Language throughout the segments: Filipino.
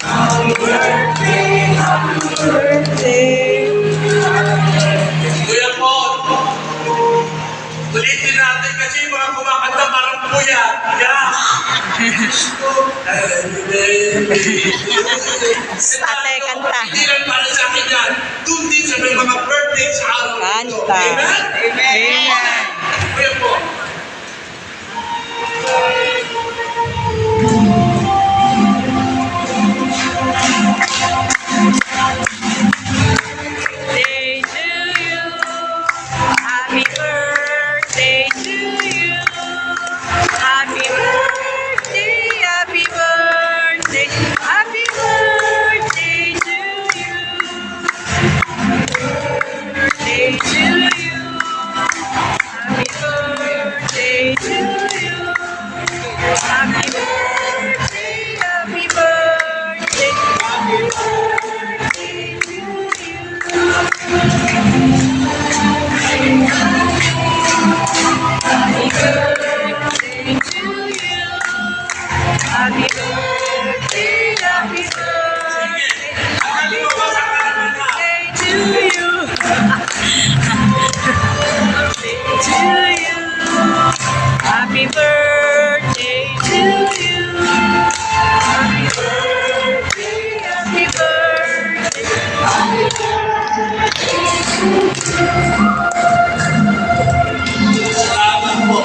Happy birthday, happy birthday. Kuya Paul, ulitin natin kasi yung mga kumakanta parang kuya. Yeah. Ate, kanta. Hindi lang para sa akin yan. Doon din sa may mga birthday sa araw nito. Kanta. Amen? Amen. Kuya Paul. Birthday to you. Happy birthday to you. Happy birthday, happy birthday, happy birthday to you. Birthday to you. Happy birthday to you. Happy birthday, happy birthday, happy birthday to you. Happy birthday to you. Happy birthday, happy birthday, happy birthday to you. Birthday to you. Happy birthday to you. Happy birthday, happy birthday, happy Salamat po.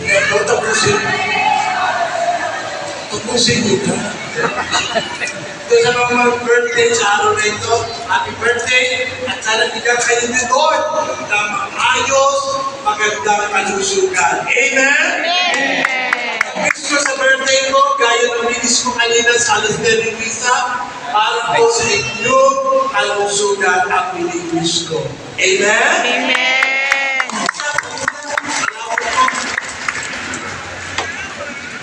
Ito, tapusin niyo ka. Ito sa mga birthday sa araw na ito, happy birthday, at sana bigyan kayo ni Lord ng maayos, magandang kalusugan. Amen? Wish ko sa birthday ko, gaya ng wish ko kanina sa alas ng misa, para po sa inyong kalusugan ang wish ko. Amen? Amen.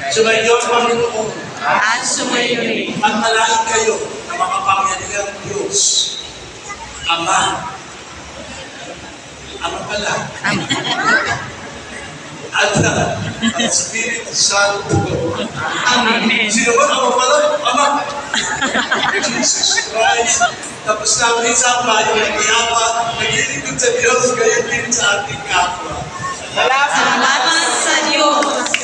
Sumayo ang Panginoon At sumayo rin. at malaking kayo ng makapangyarihang Diyos. Ama. Ama pala. At Espiritu Santo. Amen. Sino ba? Ama pala? Ama. Jesus Christ. Tapos namin sa bayo ng iyapat, naglilingkod sa Diyos, gayon din sa ating kapwa. Salamat sa Diyos.